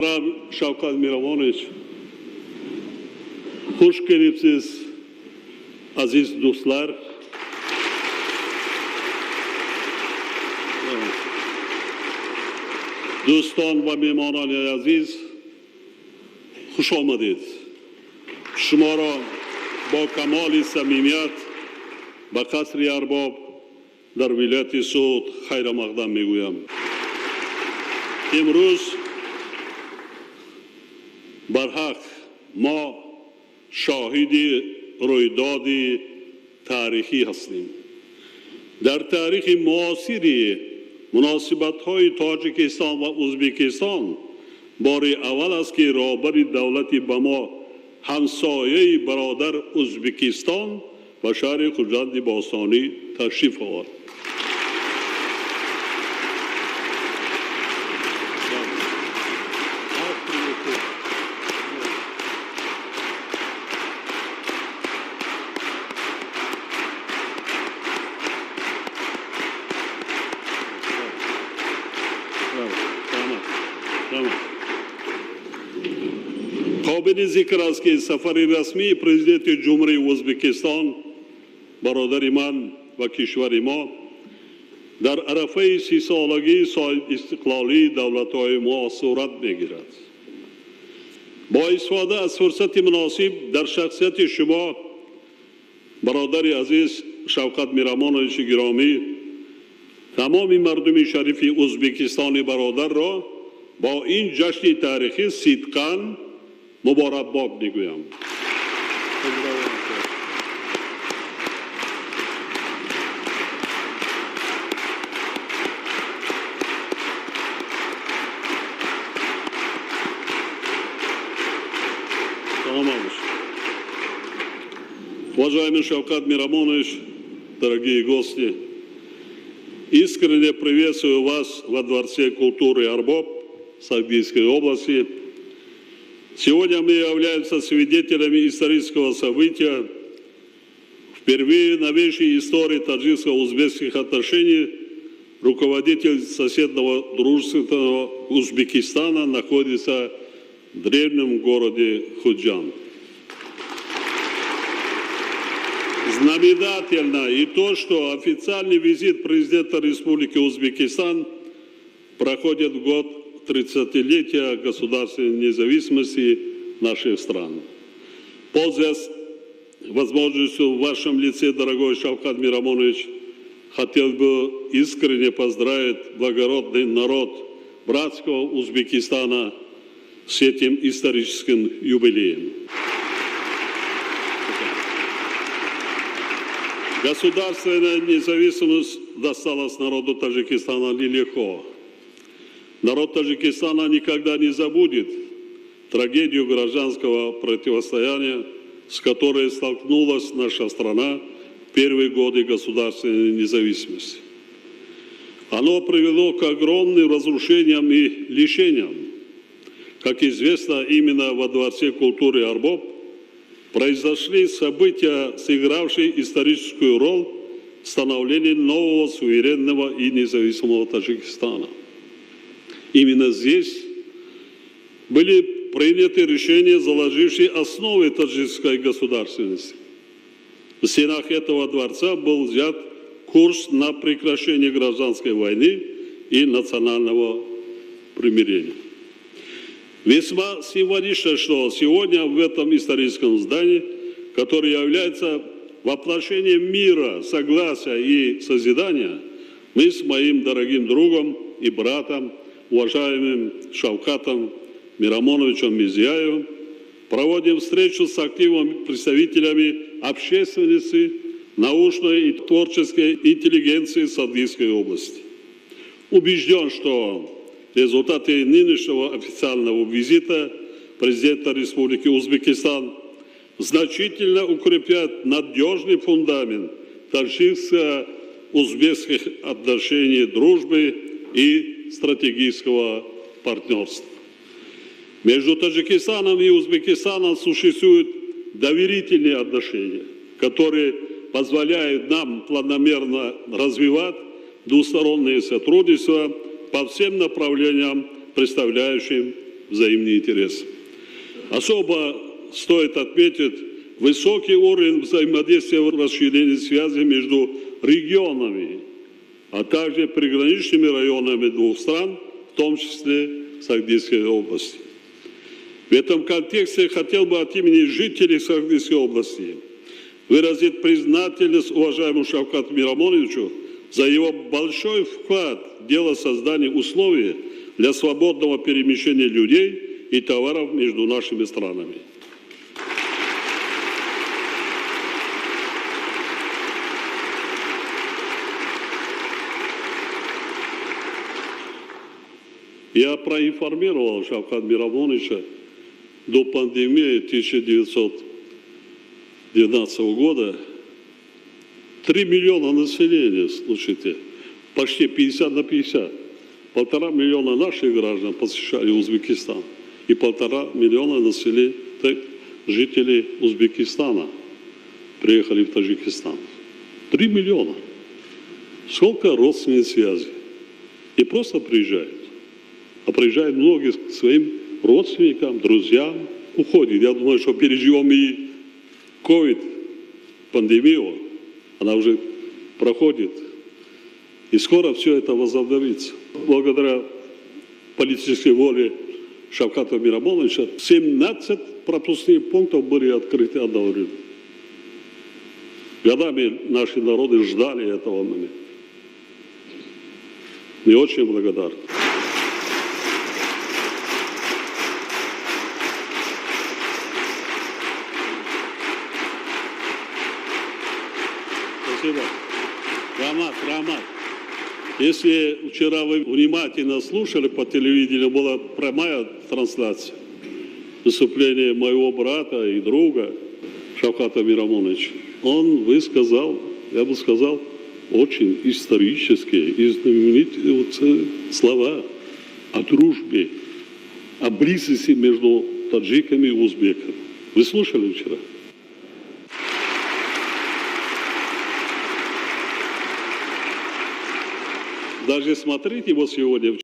Shavkat Miromonovich, xush kelibsiz, aziz do'stlar. Do'ston va mehmononi aziz, xush omaded. Shuma ro با کمال صمیمیت به قصر ارباب در ولایت سوت خیر مقدم میگویم. امروز برحق ما شاهد رویداد تاریخی هستیم. در تاریخ معاصر مناسبت‌های تاجیکستان و ازبکستان بار اول است که رهبر دولت به ما همسایه برادر ازبکستان و شهر خوجند باستانی تشریف آورد. قابل ذکر است که سفر رسمی پرزیدنت جمهوری ازبکستان برادر من و کشور ما در عرفه 30 سالگی استقلالی دولت‌های ما صورت می‌گیرد. با استفاده از فرصت مناسب در شخصیت شما برادر عزیز شوکت میرامونویچ گرامی تمام مردم شریف ازبکستان برادر را با این جشن تاریخی صدقاً مبارکباد میگویم. Уважаемый Шавкат Миромонович, дорогие гости, искренне приветствую вас во Дворце культуры Арбоб Сагдийской области. Сегодня мы являемся свидетелями исторического события. Впервые в новейшей истории таджикско-узбекских отношений руководитель соседнего дружественного Узбекистана находится в древнем городе Худжанд. Знаменательно и то, что официальный визит президента Республики Узбекистан проходит в год 30-летия государственной независимости наших стран. Пользуясь возможностью в вашем лице, дорогой Шавкат Миромонович, хотел бы искренне поздравить благородный народ братского Узбекистана с этим историческим юбилеем. Государственная независимость досталась народу Таджикистана нелегко. Народ Таджикистана никогда не забудет трагедию гражданского противостояния, с которой столкнулась наша страна в первые годы государственной независимости. Оно привело к огромным разрушениям и лишениям. Как известно, именно во Дворце культуры Арбоб произошли события, сыгравшие историческую роль в становлении нового суверенного и независимого Таджикистана. Именно здесь были приняты решения, заложившие основы таджикской государственности. В стенах этого дворца был взят курс на прекращение гражданской войны и национального примирения. Весьма символично, что сегодня в этом историческом здании, которое является воплощением мира, согласия и созидания, мы с моим дорогим другом и братом, уважаемым Шавкатом Миромоновичем Мизияевым, проводим встречу с активными представителями общественности, научной и творческой интеллигенции Сагдийской области. Убежден, что результаты нынешнего официального визита президента Республики Узбекистан значительно укрепят надежный фундамент таджикско-узбекских отношений, дружбы и стратегического партнерства. Между Таджикистаном и Узбекистаном существуют доверительные отношения, которые позволяют нам планомерно развивать двустороннее сотрудничество по всем направлениям, представляющим взаимный интерес. Особо стоит отметить высокий уровень взаимодействия в расширении связи между регионами, а также приграничными районами двух стран, в том числе Сагдийской области. В этом контексте хотел бы от имени жителей Сагдийской области выразить признательность уважаемому Шавкату Мирамоновичу за его большой вклад в дело создания условий для свободного перемещения людей и товаров между нашими странами. Я проинформировал Шавката Мирамоновича до пандемии 1919 года 3 миллиона населения, слушайте, почти 50 на 50. 1,5 миллиона наших граждан посещали Узбекистан и 1,5 миллиона населения жителей Узбекистана приехали в Таджикистан. 3 миллиона. Сколько родственных связей. И просто приезжают. А приезжают многие к своим родственникам, друзьям, уходят. Я думаю, что переживем и ковид, пандемию. Она уже проходит. И скоро все это возобновится. Благодаря политической воле Шавката Мирамоновича 17 пропускных пунктов были открыты одновременно. Годами наши народы ждали этого момента. И очень благодарны. Спасибо. Рамат. Если вчера вы внимательно слушали по телевидению, была прямая трансляция выступления моего брата и друга Шавката Мирамоновича. Он высказал, я бы сказал, очень исторические и знаменитые слова о дружбе, о близости между таджиками и узбеками. Вы слушали вчера? Даже смотрите его сегодня.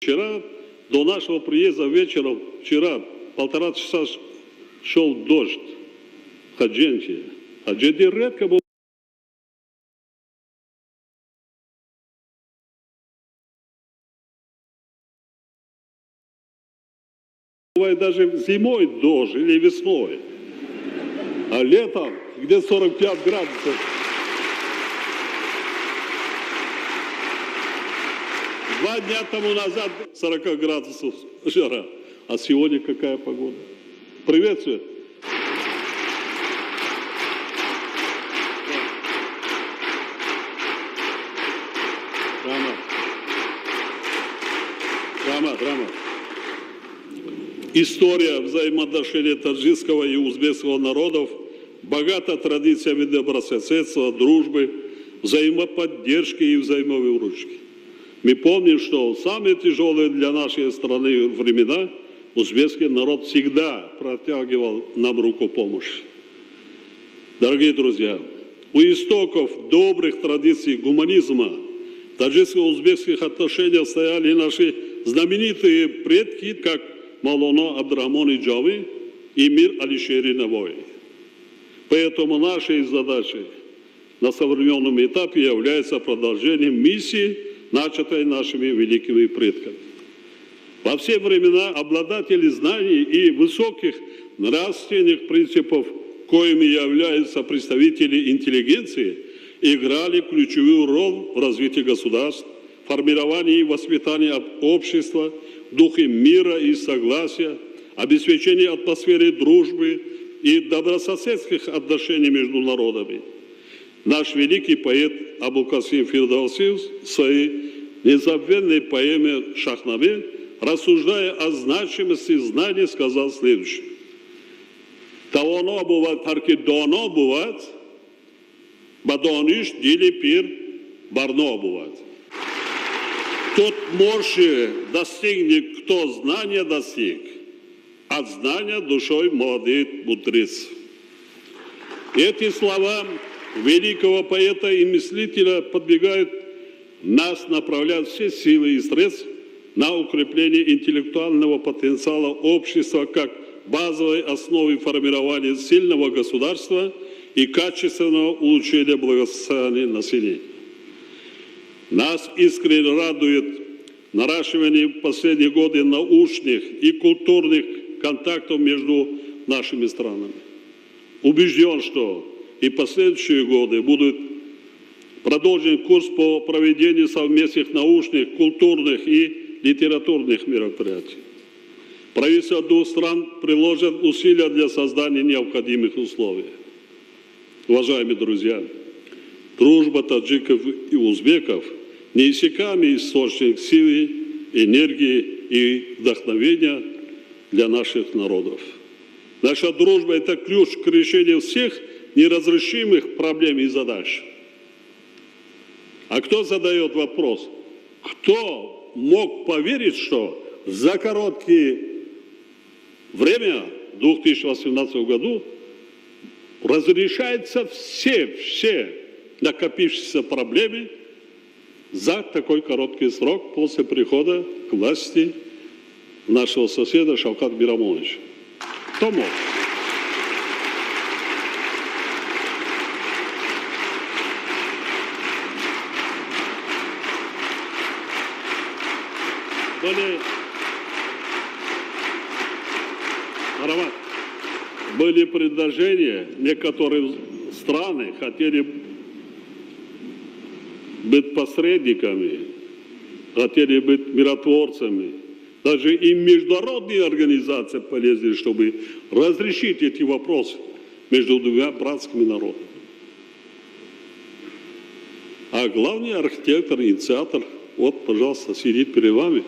Вчера, до нашего приезда вечером, вчера 1,5 часа шел дождь в Хадженте. А Хадженте редко бывает даже зимой дождь или весной. А летом где 45 градусов. 2 дня тому назад 40 градусов жара. А сегодня какая погода? Приветствую. Драма. История взаимоотношений таджикского и узбекского народов богата традициями добрососедства, дружбы, взаимоподдержки и взаимовыручки. Мы помним, что в самые тяжелые для нашей страны времена узбекский народ всегда протягивал нам руку помощи. Дорогие друзья, у истоков добрых традиций гуманизма в таджикско-узбекских отношениях стояли наши знаменитые предки, как Маулана Абдрахман Иджави и Мир Алишери Навой. Поэтому нашей задачей на современном этапе является продолжением миссии, начатой нашими великими предками. Во все времена обладатели знаний и высоких нравственных принципов, коими являются представители интеллигенции, играли ключевую роль в развитии государств, формировании и воспитании общества в духе мира и согласия, обеспечении атмосферы дружбы и добрососедских отношений между народами. Наш великий поэт Абулкасим Фирдауси в своей незабвенной поэме «Шахнаме», рассуждая о значимости знаний, сказал следующее. «Тавано бывает, тарки доно бывает, бадониш дили пир барно бывает». Тот мощи достигнет, кто знания достиг, от знания душой молодеет мудрец. Эти слова великого поэта и мыслителя подвигают нас направляют все силы и средства на укрепление интеллектуального потенциала общества как базовой основы формирования сильного государства и качественного улучшения благосостояния населения. Нас искренне радует наращивание в последние годы научных и культурных контактов между нашими странами. Убежден, что и последующие годы будут продолжен курс по проведению совместных научных, культурных и литературных мероприятий. Правительства двух стран приложат усилия для создания необходимых условий. Уважаемые друзья, дружба таджиков и узбеков – неиссякаемый источник силы, энергии и вдохновения для наших народов. Наша дружба – это ключ к решению всех неразрешимых проблем и задач. А кто задает вопрос? Кто мог поверить, что за короткое время, в 2018 году, разрешаются все накопившиеся проблемы за такой короткий срок после прихода к власти нашего соседа Шавката Мирамоновича? Кто мог? Были предложения, некоторые страны хотели быть посредниками, хотели быть миротворцами. Даже и международные организации полезли, чтобы разрешить эти вопросы между двумя братскими народами. А главный архитектор, инициатор, вот, пожалуйста, сидит перед вами.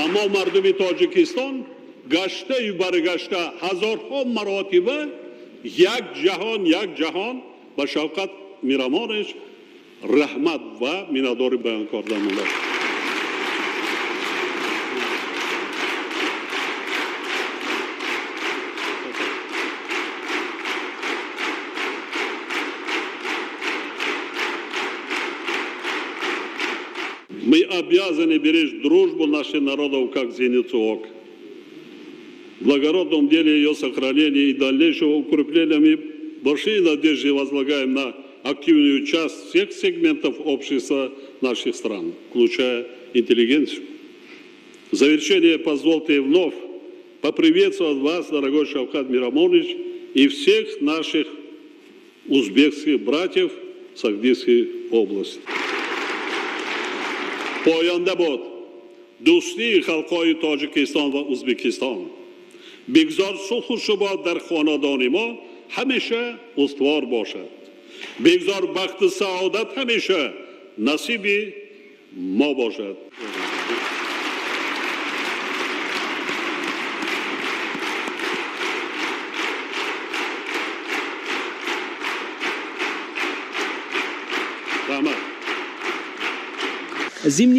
اما مردم تاجیکستان گشته و برگشته هزارها مراتبه یک جهان به شوکت میرامانش رحمت و میناداری بیان کرده مونده. Мы обязаны беречь дружбу наших народов как зеницу ока. В благородном деле ее сохранения и дальнейшего укрепления мы большие надежды возлагаем на активную часть всех сегментов общества наших стран, включая интеллигенцию. В завершение позвольте вновь поприветствовать вас, дорогой Шавкат Мирамонович, и всех наших узбекских братьев в Сагдийской области. پاینده بود دوستی خلقای تاجیکستان و ازبکستان. بگذار صلح و ثبات در خاندان ما همیشه استوار باشد. بگذار بخت سعادت همیشه نصیب ما باشد. Зимний